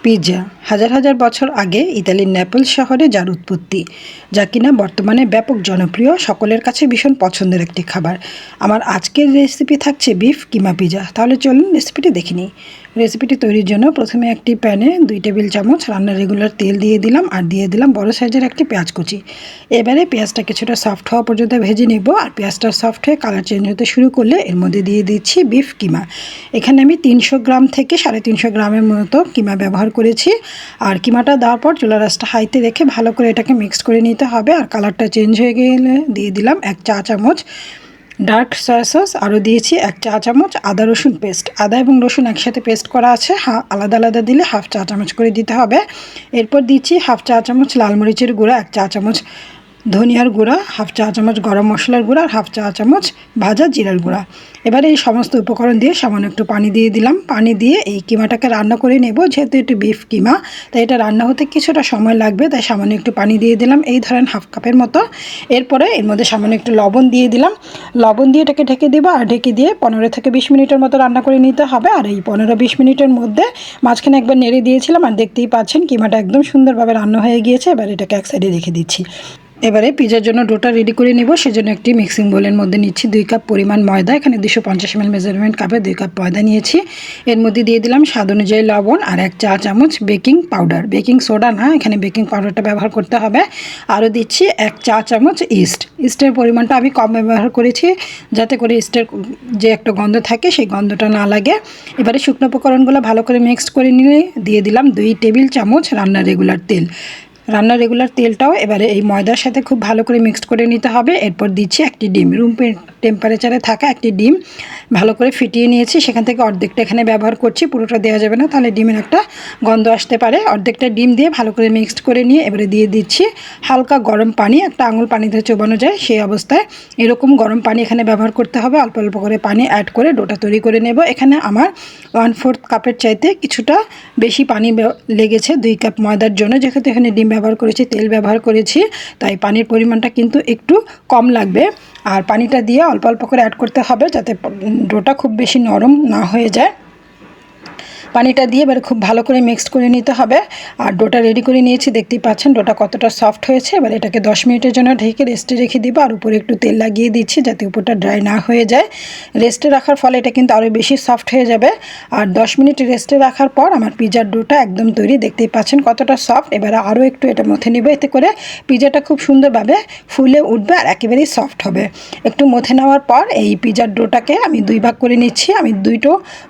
Pizza হাজার হাজার বছর আগে ইতালির নেপলস শহরে যার উৎপত্তি, যা কিনা বর্তমানে ব্যাপক জনপ্রিয়, সকলের কাছে ভীষণ পছন্দের একটি খাবার। আমার আজকের রেসিপি থাকছে বিফ কিমা পিৎজা। তাহলে চলুন রেসিপিটি দেখে নিই। রেসিপিটি তৈরির জন্য প্রথমে একটি প্যানে 2 টেবিল চামচ রান্নার রেগুলার তেল দিয়ে দিলাম, আর দিয়ে দিলাম বড় সাইজের একটি পেঁয়াজ কুচি। এবারে পেঁয়াজটা কিছুটা সফট হওয়া পর্যন্ত ভেজে নেব, আর পেঁয়াজটা সফট হয়ে কালার চেঞ্জ হতে শুরু করলে এর মধ্যে দিয়ে দিচ্ছি বিফ কিমা। এখানে আমি 300 গ্রাম থেকে 350 গ্রামের মতো কিমা ব্যবহার করেছি। আর কিমাটা দেওয়ার পর চুলার আঁচটা হাইতে রেখে ভালো করে এটাকে মিক্স করে নিতে হবে। আর কালারটা চেঞ্জ হয়ে গেলে দিয়ে দিলাম 1 চা চামচ ডার্ক সয়া সস, আরও দিয়েছি 1 চা চামচ আদা রসুন পেস্ট। আদা এবং রসুন একসাথে পেস্ট করা আছে, আলাদা আলাদা দিলে 1/2 চা চামচ করে দিতে হবে। এরপর দিচ্ছি 1/2 চা চামচ লাল মরিচের গুঁড়া, 1 চা চামচ ধনিয়ার গুঁড়া, 1/2 চা চামচ গরম মশলার গুঁড়া, আর 1/2 চা চামচ ভাজা জিরার গুঁড়া। এবারে এই সমস্ত উপকরণ দিয়ে সামান্য একটু পানি দিয়ে দিলাম। পানি দিয়ে এই কিমাটাকে রান্না করে নেব। যেহেতু একটু বিফ কিমা, তাই এটা রান্না হতে কিছুটা সময় লাগবে, তাই সামান্য একটু পানি দিয়ে দিলাম, এই ধরেন 1/2 কাপের মতো। এরপরে এর মধ্যে সামান্য একটু লবণ দিয়ে দিলাম। লবণ দিয়ে এটাকে ঢেকে দেবো, আর ঢেকে দিয়ে 15 থেকে 20 মিনিটের মতো রান্না করে নিতে হবে। আর এই 15-20 মিনিটের মধ্যে মাঝখানে একবার নেড়ে দিয়েছিলাম, আর দেখতেই পাচ্ছেন কিমাটা একদম সুন্দরভাবে রান্না হয়ে গিয়েছে। এবার এটাকে এক সাইডে রেখে দিচ্ছি। এবারে পিৎজার জন্য ডোটা রেডি করে নিব। সেজন্য একটি মিক্সিং বোলের মধ্যে নিচ্ছি 2 কাপ পরিমাণ ময়দা। এখানে 250 ml মেজারমেন্ট কাপে 2 কাপ ময়দা নিয়েছি। এর মধ্যে দিয়ে দিলাম স্বাদ অনুযায়ী লবণ, আর 1 চা চামচ বেকিং পাউডার, বেকিং সোডা না, এখানে বেকিং পাউডারটা ব্যবহার করতে হবে। আরও দিচ্ছি 1 চা চামচ ইস্টের পরিমাণটা আমি কম ব্যবহার করেছি, যাতে করে ইস্টের যে একটা গন্ধ থাকে সেই গন্ধটা না লাগে। এবারে শুকনো উপকরণগুলো ভালো করে মিক্সড করে নিয়ে দিয়ে দিলাম 2 টেবিল চামচ রান্নার রেগুলার তেল। রান্নার রেগুলার তেলটাও এবারে এই ময়দার সাথে খুব ভালো করে মিক্সড করে নিতে হবে। এরপর দিচ্ছি একটি ডিম, রুম টেম্পারেচারে থাকা একটি ডিম ভালো করে ফিটিয়ে নিয়েছি। সেখান থেকে অর্ধেকটা এখানে ব্যবহার করছি, পুরোটা দেওয়া যাবে না, তাহলে ডিমের একটা গন্ধ আসতে পারে। অর্ধেকটা ডিম দিয়ে ভালো করে মিক্সড করে নিয়ে এবারে দিয়ে দিচ্ছি হালকা গরম পানি, একটা আঙুল পানিতে চোবানো যায় সেই অবস্থায় এরকম গরম পানি এখানে ব্যবহার করতে হবে। অল্প অল্প করে পানি অ্যাড করে ডোটা তৈরি করে নেব। এখানে আমার 1/4 কাপের চাইতে কিছুটা বেশি পানি লেগেছে 2 কাপ ময়দার জন্য। যেহেতু এখানে ডিম ব্যবহার করেছি, তেল ব্যবহার করেছি, তাই পানির পরিমাণটা কিন্তু একটু কম লাগবে। আর পানিটা দিয়ে অল্প অল্প করে অ্যাড করতে হবে, যাতে ডোটা খুব বেশি নরম না হয়ে যায়। পানিটা দিয়ে এবার খুব ভালো করে মিক্সড করে নিতে হবে। আর ডোটা রেডি করে নিয়েছি, দেখতেই পাচ্ছেন ডোটা কতটা সফট হয়েছে। এবার এটাকে 10 মিনিটের জন্য ঢেকে রেস্টে রেখে দিব। আর উপরে একটু তেল লাগিয়ে দিচ্ছি, যাতে উপরটা ড্রাই না হয়ে যায়। রেস্টে রাখার ফলে এটা কিন্তু আরও বেশি সফট হয়ে যাবে। আর 10 মিনিট রেস্টে রাখার পর আমার পিৎজার ডোটা একদম তৈরি, দেখতেই পাচ্ছেন কতটা সফট। এবারে আরও একটু এটা মথে নিব, এতে করে পিৎজাটা খুব সুন্দরভাবে ফুলে উঠবে আর একেবারেই সফট হবে। একটু মথে নেওয়ার পর এই পিৎজার ডোটাকে আমি 2 ভাগ করে নিচ্ছি। আমি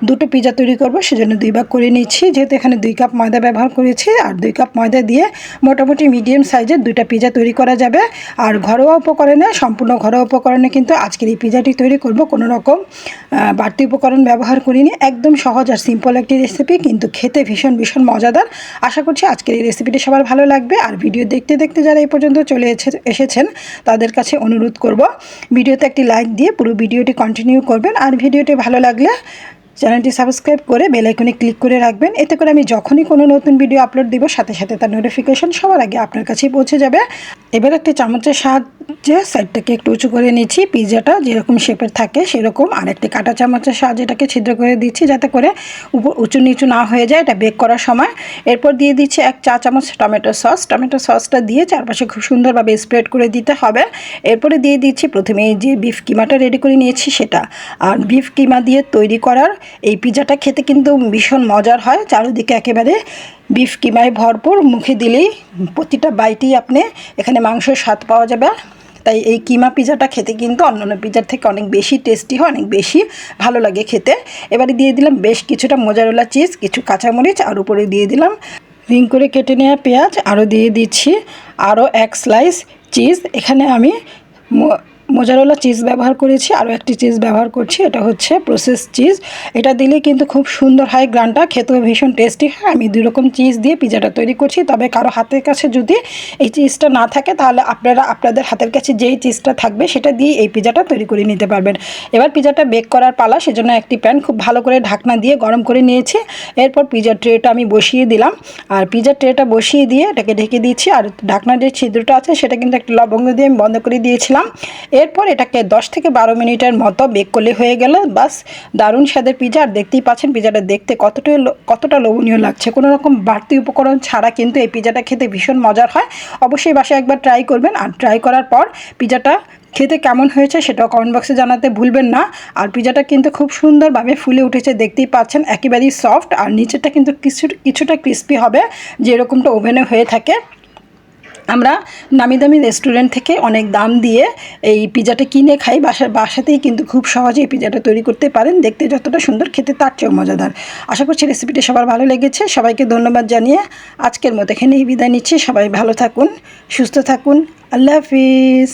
দুটো পিৎজা তৈরি করব, সেজন্য 2 ভাগ করে নিচ্ছি। যেহেতু এখানে 2 কাপ ময়দা ব্যবহার করেছি, আর 2 কাপ ময়দা দিয়ে মোটামুটি মিডিয়াম সাইজের 2টা পিৎজা তৈরি করা যাবে। আর ঘরোয়া উপকরণে, সম্পূর্ণ ঘরোয়া উপকরণে কিন্তু আজকের এই পিৎজাটি তৈরি করব, কোনো রকম বাড়তি উপকরণ ব্যবহার করিনি। একদম সহজ আর সিম্পল একটি রেসিপি, কিন্তু খেতে ভীষণ ভীষণ মজাদার। আশা করছি আজকের এই রেসিপিটি সবার ভালো লাগবে। আর ভিডিও দেখতে দেখতে যারা এই পর্যন্ত চলে এসেছেন তাদের কাছে অনুরোধ করব ভিডিওতে একটি লাইক দিয়ে পুরো ভিডিওটি কন্টিনিউ করবেন। আর ভিডিওটি ভালো লাগলে চ্যানেলটি সাবস্ক্রাইব করে বেল আইকনে ক্লিক করে রাখবেন, এতে করে আমি যখনই কোনো নতুন ভিডিও আপলোড দিব সাথে সাথে তার নোটিফিকেশন সবার আগে আপনার কাছেই পৌঁছে যাবে। এবার একটি চামচের সাহায্যে সাইডটাকে একটু উঁচু করে নিচ্ছি, পিৎজাটা যেরকম শেপের থাকে সেরকম। আর একটি কাঁটা চামচের সাহায্যে এটাকে ছিদ্র করে দিচ্ছি, যাতে করে উঁচু নিচু না হয়ে যায় এটা বেক করার সময়। এরপর দিয়ে দিচ্ছি 1 চা চামচ টমেটো সসটা দিয়ে চারপাশে খুব সুন্দরভাবে স্প্রেড করে দিতে হবে। এরপরে দিয়ে দিচ্ছি প্রথমে এই যে বিফ কিমাটা রেডি করে নিয়েছি সেটা। আর বিফ কিমা দিয়ে তৈরি করার এই পিৎজাটা খেতে কিন্তু ভীষণ মজার হয়। চারিদিকে একেবারে বিফ কিমায় ভরপুর, মুখে দিলেই প্রতিটা বাইটেই আপনি এখানে মাংসের স্বাদ পাওয়া যাবে। তাই এই কিমা পিৎজাটা খেতে কিন্তু অন্যান্য পিৎজার থেকে অনেক বেশি টেস্টি হয়, অনেক বেশি ভালো লাগে খেতে। এবারে দিয়ে দিলাম বেশ কিছুটা মোজারেলা চিজ, কিছু কাঁচামরিচ, আর উপরে দিয়ে দিলাম রিং করে কেটে নেওয়া পেঁয়াজ, আরও দিয়ে দিচ্ছি আরও 1 স্লাইস চিজ। এখানে আমি মোজারেলা চিজ ব্যবহার করেছি, আরও একটি চিজ ব্যবহার করছি, এটা হচ্ছে প্রসেস চিজ। এটা দিলে কিন্তু খুব সুন্দর হয়, গ্রানটা খেতেও ভীষণ টেস্টি হয়। আমি 2 রকম চিজ দিয়ে পিৎজাটা তৈরি করছি, তবে কারো হাতের কাছে যদি এই চিজটা না থাকে তাহলে আপনারা আপনাদের হাতের কাছে যেই চিজটা থাকবে সেটা দিয়ে এই পিৎজাটা তৈরি করে নিতে পারবেন। এবার পিৎজাটা বেক করার পালা, সেজন্য একটি প্যান খুব ভালো করে ঢাকনা দিয়ে গরম করে নিয়েছি। এরপর পিৎজার ট্রেটা আমি বসিয়ে দিলাম, আর পিৎজার ট্রেটা বসিয়ে দিয়ে এটাকে ঢেকে দিয়েছি। আর ঢাকনার যে ছিদ্রটা আছে সেটা কিন্তু একটা লবঙ্গ দিয়ে আমি বন্ধ করে দিয়েছিলাম। এরপর এটাকে 10 থেকে 12 মিনিটের মতো বেক করলে হয়ে গেল। বাস, দারুণ স্বাদের পিজা। আর দেখতেই পাচ্ছেন পিজাটা দেখতে কতটা লোভনীয় লাগছে। কোনো রকম বাড়তি উপকরণ ছাড়া কিন্তু এই পিজাটা খেতে ভীষণ মজার হয়। অবশ্যই বাসায় একবার ট্রাই করবেন। আর ট্রাই করার পর পিজাটা খেতে কেমন হয়েছে সেটাও কমেন্ট বক্সে জানাতে ভুলবেন না। আর পিজাটা কিন্তু খুব সুন্দরভাবে ফুলে উঠেছে, দেখতেই পাচ্ছেন একেবারেই সফট। আর নিচেরটা কিন্তু কিছুটা ক্রিস্পি হবে, যেরকমটা ওভেনে হয়ে থাকে। আমরা নামি দামি রেস্টুরেন্ট থেকে অনেক দাম দিয়ে এই পিজাটা কিনে খাই, বাসাতেই কিন্তু খুব সহজে এই পিজাটা তৈরি করতে পারেন। দেখতে যতটা সুন্দর, খেতে তার চেয়েও মজাদার। আশা করছি রেসিপিটা সবার ভালো লেগেছে। সবাইকে ধন্যবাদ জানিয়ে আজকের মতো এখানেই বিদায় নিচ্ছি। সবাই ভালো থাকুন, সুস্থ থাকুন। আল্লাহ হাফিজ।